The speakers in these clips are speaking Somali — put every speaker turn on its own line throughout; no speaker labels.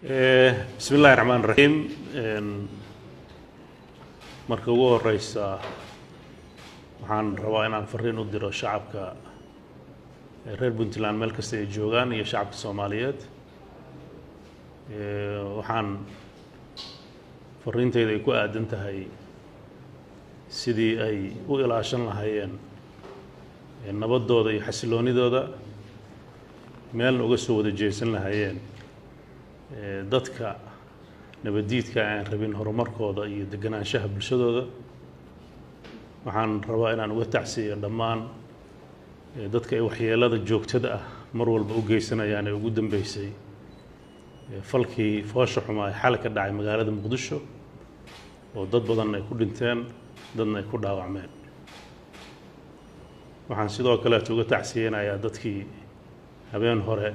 بسم الله الرحمن الرحيم marka ugu horeysa waxaan rabaa inaan fariin u diro shacabka reer Puntland meel kasta ay joogaan iyo shacabka Soomaaliyeed waxaan fariintayda ay ku aadan tahay sidii ay u ilaashan lahaayeen nabadooda iyo xasiloonidooda meel uga soo wada jeesan lahaayeen dadka nabadiidka aan rabin horumarkooda iyo deganaanshaha bulshadooda waxaan rabaa inaan uga tacsiyo dhammaan dadka ay waxyeelada joogtada ah mar walba u geysanayaan ee ugu dambeysay falkii foosha xumaa ee xal ka dhacay magaalada Muqdisho oo dad badan ay ku dhinteen dadna ay ku dhaawacmeen waxaan sidoo kale uga tacsiyeenayaa dadkii habeen hore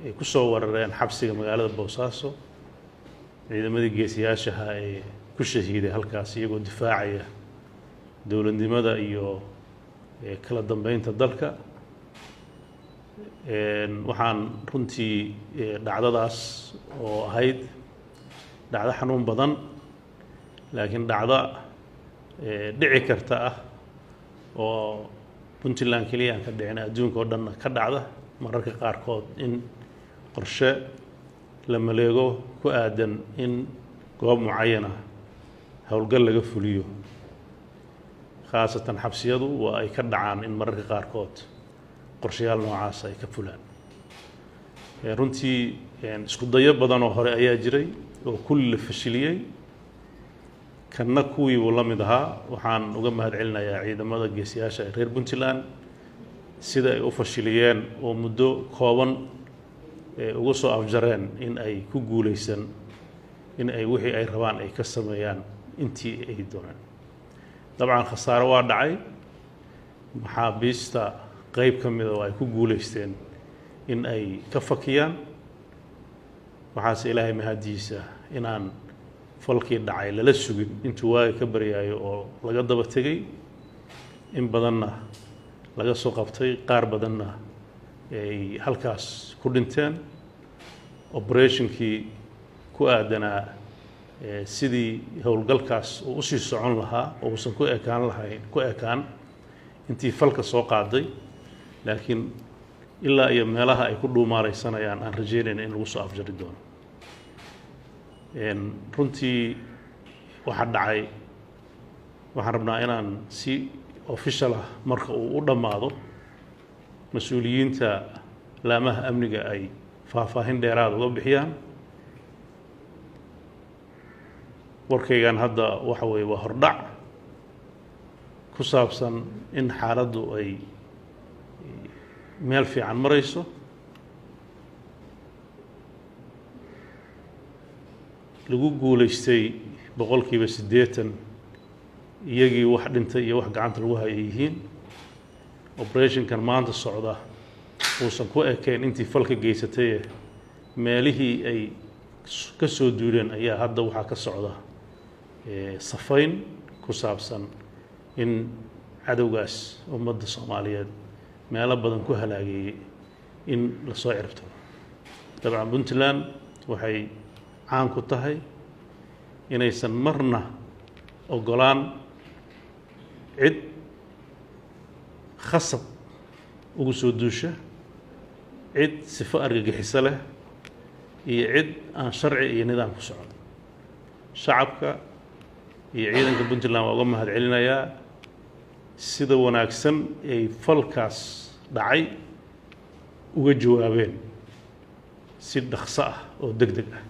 ay ku soo warareen xabsiga magaalada Boosaaso ciidamadii geesiyaashaha ee ku shahiiday halkaas iyagoo difaacaya dawladnimada iyo kala dambeynta dalka waxaan runtii dhacdadaas oo ahayd dhacdo xanuun badan laakiin dhacdo dhici karta ah oo Puntland kaliya ka dhicin adduunka oo dhan ka dhacda mararka qaarkood in qorshe la maleego ku aadan in goob mucaayana hawlgal laga fuliyo khaasatan xabsiyadu waa ay ka dhacaan in mararka qaarkood qorshayaal noocaas ay ka fulaan runtii isku dayo badan oo hore ayaa jiray oo kulli la fashiliyay kanna kuwii uu la mid ahaa waxaan uga mahadcelinayaa ciidamada geesiyaasha ee reer Puntland sida ay u fashiliyeen oo muddo kooban ugu soo afjareen in ay ku guuleysan in ay wixii ay rabaan ay ka sameeyaan intii ay doonaan dabcan khasaaro waa dhacay maxaabiista qayb ka mid ah oo ay ku guuleysteen in ay ka fakiyaan waxaase ilaahay mahadiisa inaan falkii dhacay lala sugin intuu waaga ka baryayo oo laga daba tegay in badanna laga soo qabtay qaar badanna ay halkaas ku dhinteen operationkii ku aadanaa sidii howlgalkaas uu sii socon lahaa oo uusan ku ekaan intii falka soo qaaday laakiin ilaa iyo meelaha ay ku dhuumaalaysanayaan aan rajeynayna in lagu soo afjari doono runtii waxa dhacay waxaan rabnaa inaan si official ah marka uu u dhamaado mas'uuliyiinta laamaha amniga ay faahfaahin dheeraad uga bixiyaan warkaygan hadda waxa weeye waa hordhac ku saabsan in xaaladdu ay meel fiican marayso lagu guuleystay boqolkiiba 80 iyagii wax dhintay iyo wax gacanta lagu hayay yihiin operationkan maanta socda uusan ku ekeyn intii falka geysatay meelihii ay ka soo duuleen ayaa hadda waxa ka socda safayn ku saabsan in cadawgaas ummadda Soomaaliyeed meelo badan ku halaagay in la soo ciribto dabcan Puntland waxay caan ku tahay inaysan marna ogolaan cid khasab ugu soo duusha cid sifo argagixisa leh iyo cid aan sharci iyo nidaam ku socon shacabka iyo ciidanka Puntland waa uga mahadcelinayaa sida wanaagsan ay falkaas dhacay uga jawaabeen si dhaqso ah oo degdeg ah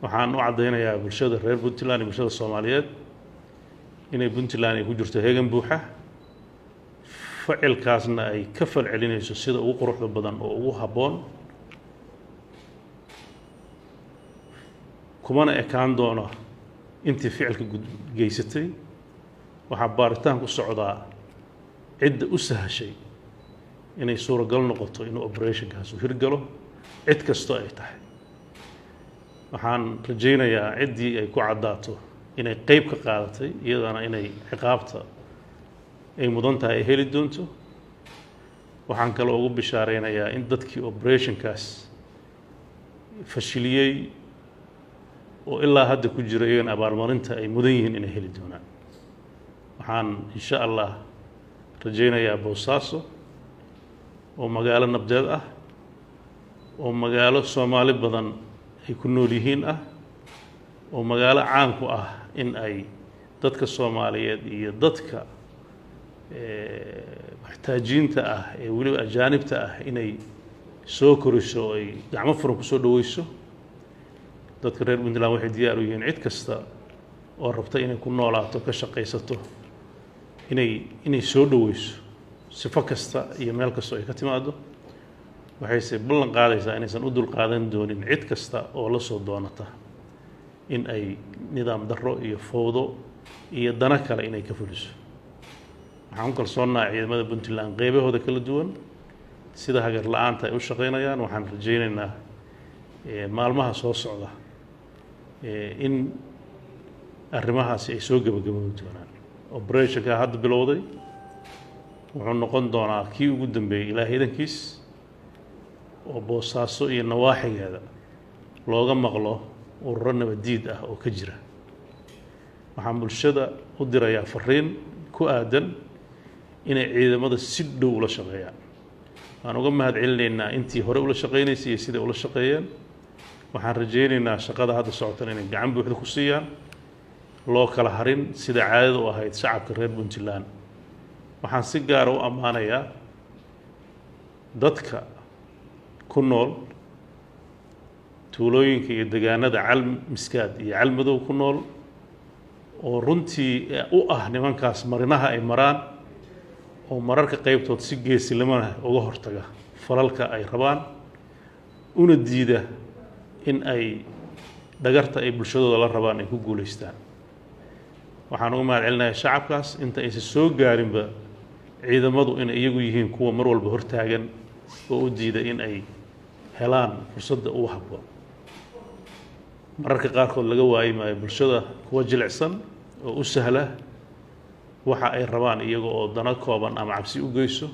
waxaan u cadeynayaa bulshada reer Puntland iyo bulshada Soomaaliyeed inay Puntland ay ku jirto heegan buuxa ficilkaasna ay ka falcelinayso sida ugu quruxda badan oo ugu habboon kumana ekaan doona intii ficilka geysatay waxa baaritaan ku socdaa cidda u sahashay inay suuragal noqoto inuu operationkaas u hirgalo cid kastoo ay tahay waxaan rajaynayaa ciddii ay ku caddaato inay qayb ka qaadatay iyadana inay ciqaabta ay mudan tahay ay heli doonto waxaan kale ugu bishaareynayaa in dadkii operationkaas fashiliyey oo ilaa hadda ku jira iyagan abaalmarinta ay mudan yihiin inay heli doonaan waxaan insha allah rajaynayaa Boosaaso oo magaalo nabdeed ah oo magaalo Soomaali badan ay ku nool yihiin ah oo magaalo caan ku ah in ay dadka Soomaaliyeed iyo dadka محتاجينta ah ee waliba ajaanibta ah inay soo koriso ay gacmo furan ku soo dhaweyso dadka reer Puntland waxay diyaar u yihiin cid kasta oo rabta inay ku noolaato ka shaqeysato inay soo dhaweyso sifo kasta iyo meel kasta ay ka timaado waxay ballan qaadaysaa inaysan u dul qaadan doonin cid kasta oo la soo doonata in ay nidaam darro iyo fowdo iyo dana kale inay ka fuliso waxaan ku kalsoonahay ciidamada Puntland qaybahooda kala duwan sida hagar la'aanta ay u shaqeynayaan waxaan rajaynaynaa maalmaha soo socda in arrimahaasi ay soo gabagaboobi doonaan operationka hadda bilowday wuxuu noqon doonaa kii ugu dambeeyay Ilaahay idankiis oo Boosaaso iyo nawaaxigeeda looga maqlo ururo nabadiid ah oo ka jira waxaan bulshada u dirayaa fariin ku aadan inay ciidamada si dhow ula shaqeeyaan waan uga mahadcelinaynaa intii hore ula shaqeynaysay iyo sida ula shaqeeyeen waxaan rajaynaynaa shaqada hadda socota inay gacan buuxda ku siiyaan loo kala harin sida caadada u ahayd shacabka reer Puntland waxaan si gaar ah u ammaanayaa dadka ku nool tuulooyinka iyo deegaanada Calmiskaad iyo Calmadow ku nool oo runtii u ah nimankaas marinaha ay maraan oo mararka qaybtood si geesilimo ah uga hortaga falalka ay rabaan una diida in ay dhagarta ay bulshadooda la rabaan ay ku guuleystaan waxaan uga mahadcelinayaa shacabkaas inta aysan soo gaarinba ciidamadu in iyagu yihiin kuwa mar walba hortaagan oo u diida in ay helaan fursadda ugu habboon mararka qaarkood laga waayi maayo bulshada kuwa jilicsan oo u sahla waxa ay rabaan iyaga oo dana kooban ama cabsi u geyso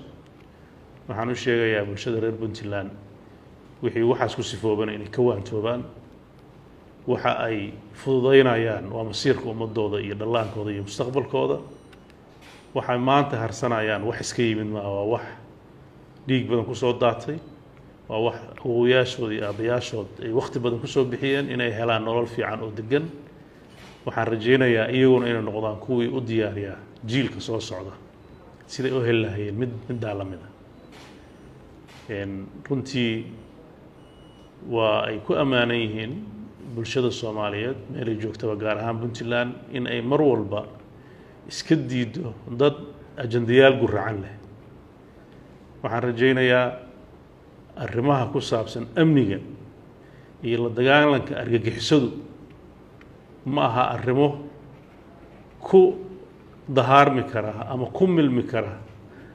waxaan u sheegayaa bulshada reer Puntland wixii waxaas ku sifooban inay ka waantoobaan waxa ay fududeynayaan waa masiirka ummadooda iyo dhallaankooda iyo mustaqbalkooda waxay maanta harsanayaan wax iska yimid ma waa wax dhiig badan ku soo daatay waa wax awooyaashood iyo aabayaashood ay waqti badan ku soo bixiyeen inay helaan nolol fiican oo degan waxaan rajaynayaa iyaguna inay noqdaan kuwii u diyaariya jiilka soo socda siday u heli lahaayeen middaa la mid ah runtii waa ay ku ammaanan yihiin bulshada Soomaaliyeed meelay joogtaba gaar ahaan Puntland in ay mar walba iska diido dad ajandayaal guracan leh waxaan rajaynayaa arrimaha ku saabsan amniga iyo la dagaalanka argagixisadu ma aha arrimo ku dahaarmi kara ama ku milmi kara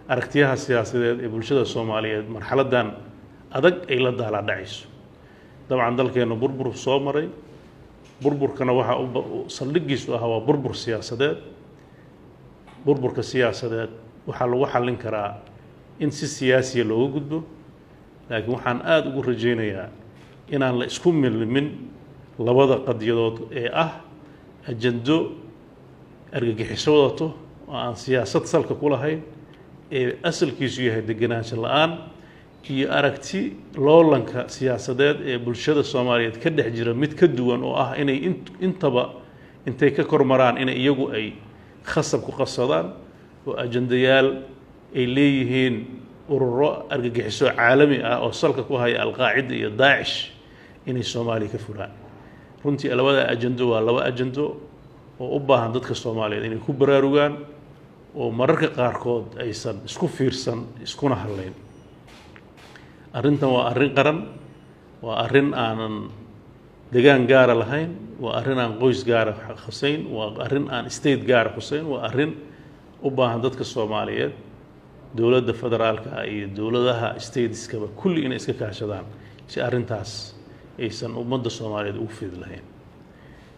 aragtiyaha siyaasadeed ee bulshada Soomaaliyeed marxaladan adag ay la daala dhacayso dabcan dalkeena burbur soo maray burburkana waxa uu saldhigiisu ah waa burbur siyaasadeed burburka siyaasadeed waxa lagu xallin karaa in si siyaasi looga gudbo laakiin waxaan aad ugu rajaynayaa inaan la isku milmin labada qadiyadood ee ah ajando argagixiso wadato oo aan siyaasad salka ku lahayn ee asalkiisu yahay deganaansho la'aan iyo aragti loolanka siyaasadeed ee bulshada Soomaaliyeed ka dhex jira mid ka duwan oo ah inay intaba intay ka kormaraan inay iyagu ay khasab ku qasadaan oo ajandayaal ay leeyihiin ururo argagixiso caalami ah oo salka ku haya Al-Qaacida iyo Daesh inay Soomaaliya ka furaan runtii labada ajando waa laba ajando oo u baahan dadka Soomaaliyeed inay ku baraarugaan oo mararka qaarkood aysan isku fiirsan iskuna hadlayn arrintan waa arrin qaran waa arrin aanan degaan gaara lahayn waa arrin aan qoys gaara khuseyn waa arrin aan state gaara khuseyn waa arrin u baahan dadka Soomaaliyeed dawladda federaalka iyo dawladaha stateska kulli inay iska kaashadaan si arrintaas aysan ummadda Soomaaliyeed ugu fid lahayn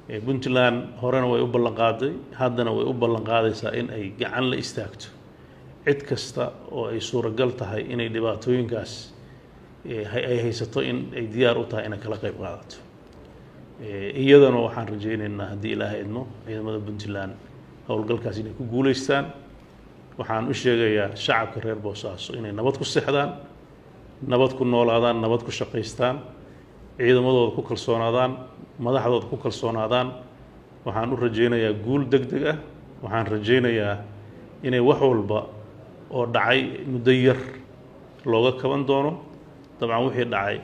Puntland horena way u ballan qaaday haddana way u ballan qaadaysaa in ay gacan la istaagto cid kasta oo ay suuragal tahay inay dhibaatooyinkaas ay haysato in ay diyaar u tahay inay kala qayb qaadato iyadana waxaan rajaynaynaa haddii ilaahay idmo ciidamada Puntland howlgalkaas inay ku guuleystaan waxaan u sheegayaa shacabka reer Boosaaso inay nabad ku seexdaan nabad ku noolaadaan nabad ku shaqaystaan ciidamadooda ku kalsoonaadaan madaxdooda ku kalsoonaadaan waxaan u rajaynayaa guul degdeg ah waxaan rajaynayaa inay wax walba oo dhacay muddo yar looga kaban doono dabcan wixii dhacay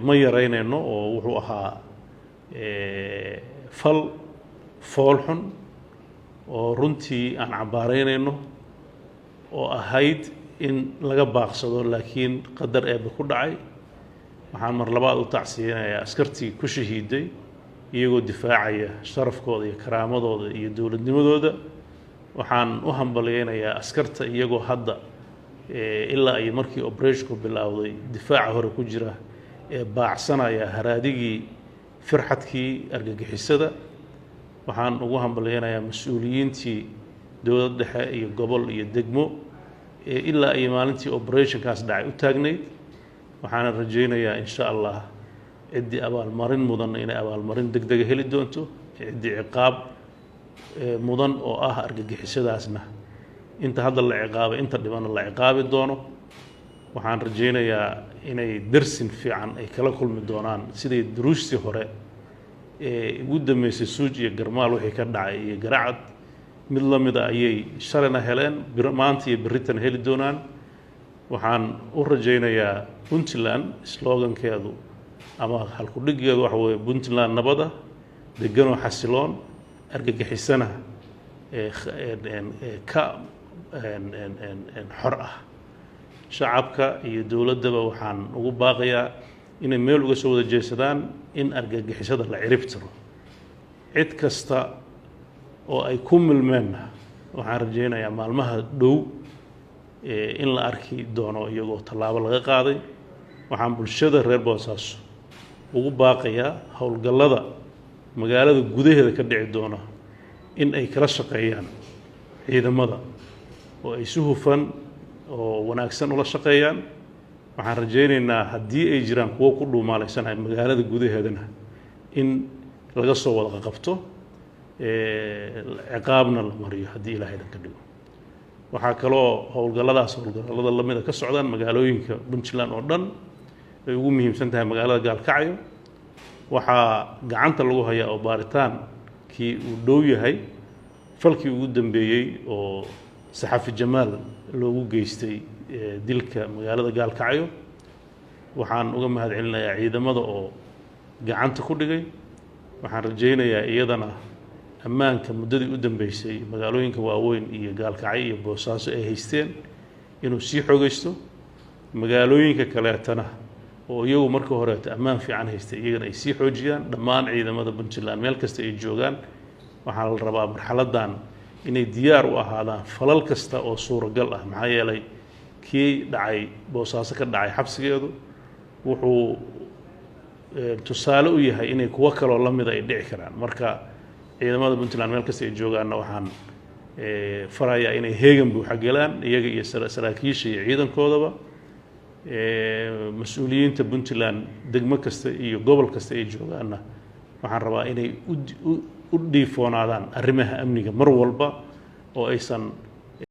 ma yaraynayno oo wuxuu ahaa fal fool xun oo runtii aan cabaaraynayno oo ahayd in laga baaqsado laakiin qadar eeba ku dhacay waxaan mar labaad u tacsiyeynayaa askartii ku shahiiday iyagoo difaacaya sharafkooda iyo karaamadooda iyo dowladnimadooda waxaan u hambaleynayaa askarta iyagoo hadda ilaa ay markii operationku bilowday difaaca hore ku jira ee baacsanaya haraadigii firxadkii argagixisada waxaan ugu hambaleynayaa mas'uuliyiintii dowladda dhexe iyo gobol iyo degmo ilaa ay maalintii operationkaas dhacay u taagnayd waxaan rajaynayaa insha Allah ciddii abaalmarin mudan inay abaalmarin degdeg heli doonto ciddii ciqaab mudan oo ah argagixisadaasna inta hadda la ciqaabay inta dhibana la ciqaabi doono waxaan rajaynayaa inay darsin fiican ay kala kulmi doonaan sidii duruustii hore ugu dambeysay suuj iyo garmaal wixii ka dhacay iyo garacad mid la mid ah ayay shalana heleen maanta iyo beritan heli doonaan waxaan u rajaynayaa Puntland slogankeedu ama halku dhigeedu waxa weeye Puntland nabada degan oo xasiloon argagixisana ka xor ah shacabka iyo dowladaba waxaan ugu baaqayaa inay meel uga soo wada jeesadaan in argagixisada la cirib tiro cid kasta oo ay ku milmeen waxaan rajaynayaa maalmaha dhow in la arki doono iyagoo tallaabo laga qaaday waxaan bulshada reer Boosaaso ugu baaqayaa howlgallada magaalada gudaheeda ka dhici doona in ay kala shaqeeyaan ciidamada oo ay si hufan oo wanaagsan ula shaqeeyaan waxaan rajaynaynaa haddii ay jiraan kuwo ku dhuumaalaysanaya magaalada gudaheedana in laga soo wada qabto ciqaabna la mariyo haddii ilaahay dhan ka dhigo waxaa kaloo howlgallada lamida ka socdaan magaalooyinka Puntland oo dhan ay ugu muhiimsan tahay magaalada Gaalkacyo waxaa gacanta lagu hayaa oo baaritaankii uu dhow yahay falkii ugu dambeeyey oo saxafi Jamaal loogu geystay dilka magaalada Gaalkacyo waxaan uga mahadcelinayaa ciidamada oo gacanta ku dhigay waxaan rajaynayaa iyadana ammaanka muddadii u dambeysay magaalooyinka waaweyn iyo Gaalkacyo iyo Boosaaso ay haysteen inuu sii xoogaysto magaalooyinka kaleetana oo iyagu marka hore ammaan fiican haystay iyagana ay sii xoojiyaan dhammaan ciidamada Puntland meel kasta ay joogaan waxaa la rabaa marxaladan inay diyaar u ahaadaan falal kasta oo suuragal ah maxaa yeelay kii dhacay Boosaaso ka dhacay xabsigeedu wuxuu tusaale u yahay inay kuwa kaloo la mid ay dhici karaan marka ciidamada Puntland meel kasta ay joogaanna waxaan farayaa inay heegan buuxa galaan iyaga iyo saraakiisha iyo ciidankoodaba mas'uuliyiinta Puntland degmo kasta iyo gobol kasta ay joogaanna waxaan rabaa inay u dhiifoonaadaan arrimaha amniga mar walba oo aysan